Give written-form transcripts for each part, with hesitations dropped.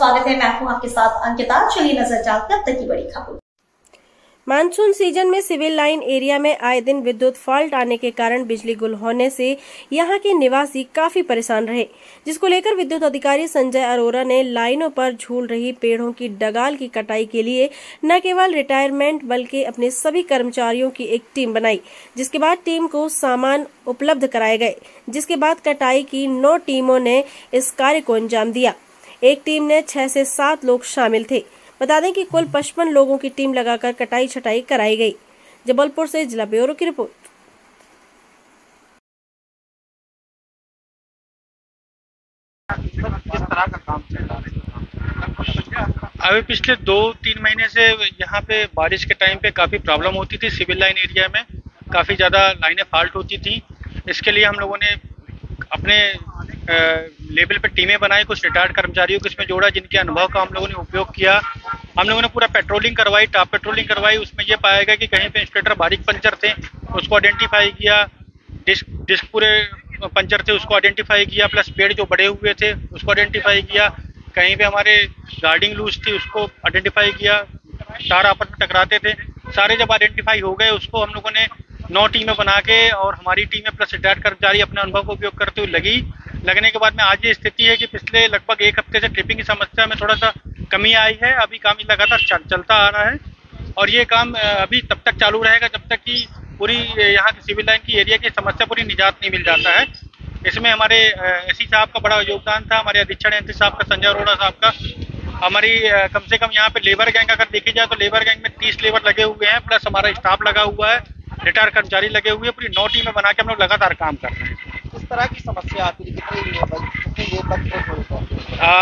स्वागत है। मैं हूं आपके साथ अंकिता। चलिए नजर डालते हैं अब तक की बड़ी खबर। मानसून सीजन में सिविल लाइन एरिया में आए दिन विद्युत फॉल्ट आने के कारण बिजली गुल होने से यहां के निवासी काफी परेशान रहे, जिसको लेकर विद्युत अधिकारी संजय अरोरा ने लाइनों पर झूल रही पेड़ों की डगाल की कटाई के लिए न केवल रिटायरमेंट बल्कि अपने सभी कर्मचारियों की एक टीम बनाई, जिसके बाद टीम को सामान उपलब्ध कराए गए, जिसके बाद कटाई की 9 टीमों ने इस कार्य को अंजाम दिया। एक टीम में 6 से 7 लोग शामिल थे। बता दें कि कुल 55 लोगों की टीम लगाकर कटाई छटाई कराई गई। जबलपुर से जिला ब्यूरो की रिपोर्ट। किस तरह का काम चल रहा है? अभी पिछले 2-3 महीने से यहाँ पे बारिश के टाइम पे काफ़ी प्रॉब्लम होती थी। सिविल लाइन एरिया में काफ़ी ज़्यादा लाइनें फॉल्ट होती थी। इसके लिए हम लोगों ने अपने लेवल पे टीमें बनाई, कुछ रिटायर्ड कर्मचारियों को इसमें जोड़ा, जिनके अनुभव का हम लोगों ने उपयोग किया। हम लोगों ने पूरा पेट्रोलिंग करवाई, टॉप पेट्रोलिंग करवाई। उसमें ये पाया गया कि कहीं पे इंस्ट्रूमेंटर बारीक पंचर थे, उसको आइडेंटिफाई किया। डिस्क पूरे पंचर थे, उसको आइडेंटिफाई किया। प्लस पेड़ जो बड़े हुए थे उसको आइडेंटिफाई किया। कहीं पे हमारे गार्डिंग लूज थी, उसको आइडेंटिफाई किया। तार आपस में टकराते थे, सारे जब आइडेंटिफाई हो गए, उसको हम लोगों ने 9 टीमें बना के और हमारी टीमें प्लस रिटायर्ड कर्मचारी अपने अनुभव का उपयोग करते हुए लगने के बाद में आज ये स्थिति है कि पिछले लगभग 1 हफ्ते से ट्रिपिंग की समस्या में थोड़ा सा कमी आई है। अभी काम लगातार चलता आ रहा है और ये काम अभी तब तक चालू रहेगा जब तक कि पूरी यहाँ की सिविल लाइन की एरिया की समस्या पूरी निजात नहीं मिल जाता है। इसमें हमारे एससी साहब का बड़ा योगदान था, हमारे अधीक्षण एससी साहब का, संजय अरोड़ा साहब का। हमारी कम से कम यहाँ पे लेबर गैंग अगर देखी जाए तो लेबर गैंग में 30 लेबर लगे हुए हैं, प्लस हमारा स्टाफ लगा हुआ है, रिटायर्ड कर्मचारी लगे हुए हैं। पूरी 9 टीमें बना के हम लोग लगातार काम कर रहे हैं। किस तरह की समस्या आती है?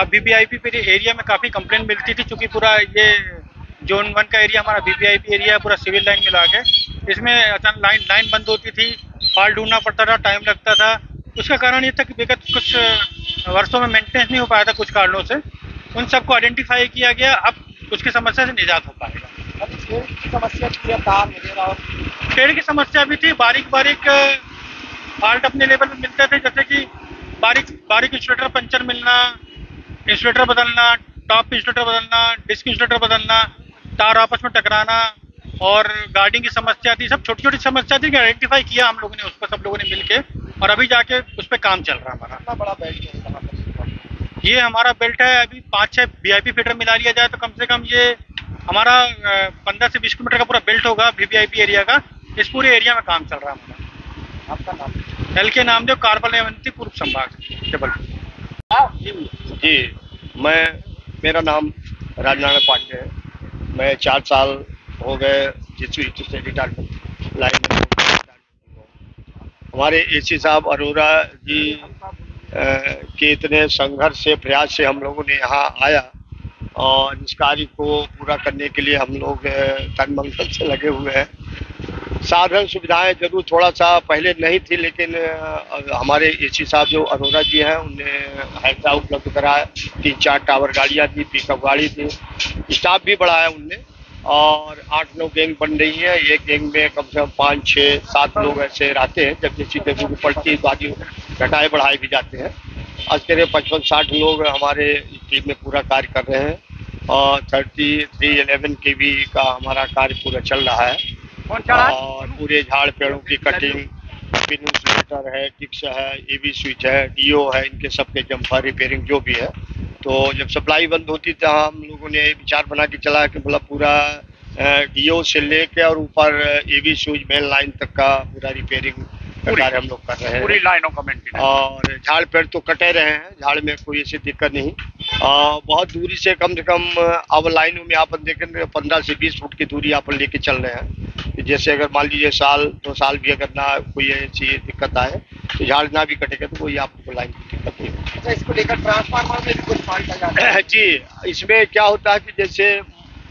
वीवीआईपी एरिया में काफ़ी कंप्लेंट मिलती थी, क्योंकि पूरा ये जोन 1 का एरिया हमारा वीवीआईपी एरिया है, पूरा सिविल लाइन मिला के। इसमें अचानक लाइन बंद होती थी, फॉल्ट ढूंढना पड़ता था, टाइम लगता था। उसका कारण ये था कि विगत कुछ वर्षों में मेंटेनेंस नहीं हो पाया था कुछ कारणों से। उन सबको आइडेंटिफाई किया गया, अब उसकी समस्या से निजात हो पाएगा। पेड़ की समस्या भी थी, बारीक फॉल्ट अपने लेवल में मिलते थे, जैसे कि बारीक इंस्ट्रूमेंटर पंचर मिलना, इंस्ट्रूमेंटर बदलना, टॉप इंस्ट्रूमेंटर बदलना, डिस्क इंस्ट्रूमेंटर बदलना, तार आपस में टकराना और गार्डिंग की समस्या थी। सब छोटी छोटी समस्या थी कि आइडेंटिफाई किया हम लोगों ने उसको, सब लोगों ने मिलके, और अभी जाके उस पर काम चल रहा है हमारा। कितना बड़ा बेल्ट है? ये हमारा बेल्ट है, अभी 5-6 वीआईपी फीडर मिला लिया जाए तो कम से कम ये हमारा 15 से 20 किलोमीटर का पूरा बेल्ट होगा वीवीआईपी एरिया का। इस पूरे एरिया में काम चल रहा है हमारा। आपका नाम? LK नामदेव, कार्बल एवंती, पूर्व संभाग, जबलपुर। जी, मेरा नाम राजनारायण पांडे है। मैं 4 साल हो गए जिस से रिटायरमेंट लाइन में। हमारे एसी साहब अरोरा जी के इतने संघर्ष से, प्रयास से हम लोगों ने यहाँ आया और इस कार्य को पूरा करने के लिए हम लोग तन मन धन से लगे हुए हैं। साधन सुविधाएं जरूर थोड़ा सा पहले नहीं थी, लेकिन हमारे एसी साहब जो अरोरा जी हैं उनने हैजा उपलब्ध कराया। 3-4 टावर गाड़ियाँ दी, पिकअप गाड़ी दी, स्टाफ भी बढ़ाया उनने, और 8-9 गैंग बन रही है। एक गैंग में कम से कम 5-6-7 लोग ऐसे रहते हैं। जब जैसी जरूरत पड़ती है बाकी घटाए बढ़ाए भी जाते हैं। आज करीब 55-60 लोग हमारे टीम में पूरा कार्य कर रहे हैं और 3311 KV का हमारा कार्य पूरा चल रहा है। और पूरे झाड़ पेड़ों की कटिंग, इंसुलेटर है, टिक्स है, AV स्विच है, DO है, इनके सबके जम्पर रिपेयरिंग जो भी है। तो जब सप्लाई बंद होती तो हम लोगों ने विचार बना के चला कि मतलब पूरा DO से लेके और ऊपर AV स्विच मेन लाइन तक का पूरा रिपेयरिंग कार्य हम लोग कर रहे हैं। पूरी लाइनों का मेंटेनेंस। और झाड़ पेड़ तो कटे रहे हैं, झाड़ में कोई ऐसी दिक्कत नहीं। बहुत दूरी से कम अब लाइनों में आप देखेंगे 15 से 20 फुट की दूरी आप लेके चल रहे हैं। जैसे अगर मान लीजिए 1-2 साल भी अगर ना कोई ऐसी दिक्कत आए तो झाड़ ना भी कटेगा तो कोई आपको लाइन की दिक्कत नहीं होगी। अच्छा, इसको लेकर ट्रांसफार्मर में कुछ फॉल्ट आ जाता है? जी, इसमें क्या होता है कि जैसे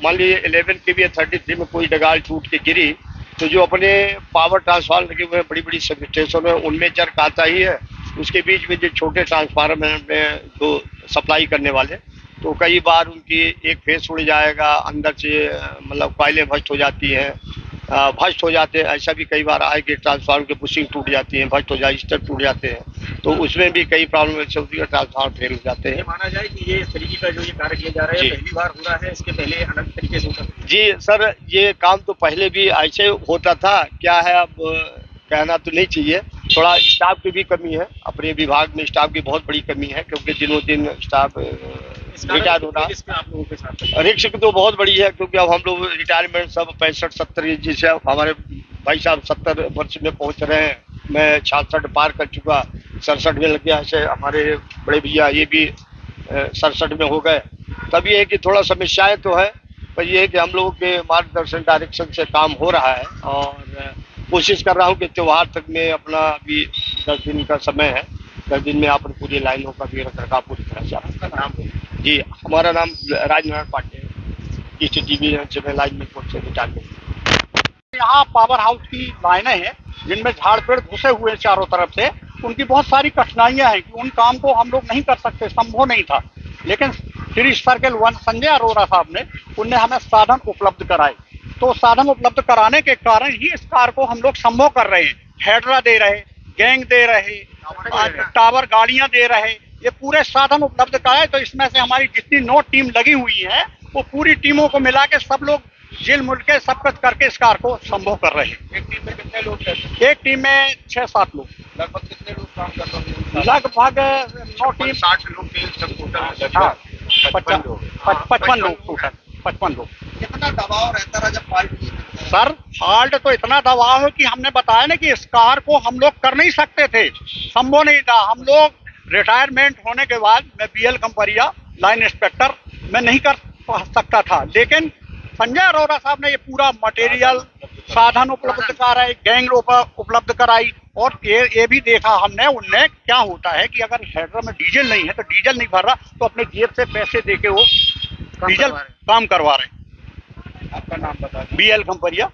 मान लीजिए 11 KV या 33 में कोई डगाल टूट के गिरी तो जो अपने पावर ट्रांसफार्मर लगे हुए हैं बड़ी बड़ी सब स्टेशन है, उनमें जर्क आता ही है। उसके बीच में जो छोटे ट्रांसफार्मर में जो सप्लाई करने वाले, तो कई बार उनकी एक फेस उड़ जाएगा, अंदर से मतलब कॉइलें भस्ट हो जाती हैं, भस्ट हो जाते हैं। ऐसा भी कई बार आए कि ट्रांसफार्मर की बुशिंग टूट जाती है, भस्ट हो जाए, स्टर टूट जाते हैं, तो उसमें भी कई प्रॉब्लम ऐसे होती है, ट्रांसफार्मर फेल हो जाते हैं। माना जाए कि ये इस तरीके का जो ये कार्य किया जा रहा है पहली बार हो रहा है, इसके पहले अलग तरीके से होता था? जी सर, ये काम तो पहले भी ऐसे होता था। क्या है, अब कहना तो नहीं चाहिए, थोड़ा स्टाफ की भी कमी है, अपने विभाग में स्टाफ की बहुत बड़ी कमी है, क्योंकि दिनों दिन स्टाफ रिटायर हो रहा है। रिस्क तो बहुत बड़ी है, क्योंकि अब हम लोग रिटायरमेंट सब 65-70 जैसे हमारे भाई साहब 70 वर्ष में पहुंच रहे हैं, मैं 66 पार कर चुका, 67 में लग गया। ऐसे हमारे बड़े भैया ये भी 67 में हो गए। तब ये है कि थोड़ा समस्याएं तो है, पर ये है कि हम लोगों के मार्गदर्शन डायरेक्शन से काम हो रहा है, और कोशिश कर रहा हूँ कि त्योहार तक में अपना अभी 10 दिन का समय है, 10 दिन में अपनी पूरी लाइनों का भी रखरखाव पूरी तरह से। आपका नाम? जी, हमारा नाम राजनारायण पांडे, ईस्ट डिवीजन से मैं लाइन में से रिटायर। यहाँ पावर हाउस की लाइनें हैं जिनमें झाड़ पेड़ घुसे हुए हैं चारों तरफ से, उनकी बहुत सारी कठिनाइयां हैं कि उन काम को हम लोग नहीं कर सकते, संभव नहीं था। लेकिन श्री सर्किल 1 संजय अरोरा साहब ने उनने हमें साधन उपलब्ध कराए, तो साधन उपलब्ध कराने के कारण ही इस कार्य को हम लोग संभव कर रहे हैं। हेडरा दे रहे, गैंग दे रहे, टावर गाड़ियां दे रहे, ये पूरे साधन उपलब्ध कराए। तो इसमें से हमारी जितनी 9 टीम लगी हुई है, वो पूरी टीमों को मिला के सब लोग जिल मुल के सब कुछ करके इस कार्य को संभव कर रहे हैं। एक टीम में कितने लोग रहते हैं? एक टीम में 6-7 लोग। लगभग कितने लोग काम कर रहे हैं? लगभग 9 टीम, 60 लोग थे सब टोटल। 55 लोग टोटल, 55 लोग। कितना दबाव रहता रहा जब फॉल्ट हुई? सर, फॉल्ट तो इतना दबाव है कि हमने बताया ना कि इस कार को हम लोग कर नहीं सकते थे, संभव नहीं था। हम लोग रिटायरमेंट होने के बाद मैं BL कंपरिया लाइन इंस्पेक्टर मैं नहीं कर सकता था, लेकिन संजय अरोरा साहब ने ये पूरा मटेरियल साधन उपलब्ध कराए, गैंग उपलब्ध कराई, और ये भी देखा हमने उनने क्या होता है कि अगर हेडर में डीजल नहीं है तो डीजल नहीं भर रहा, तो अपने जेब से पैसे देके वो डीजल काम करवा रहे। आपका नाम बता? BL कंपरिया।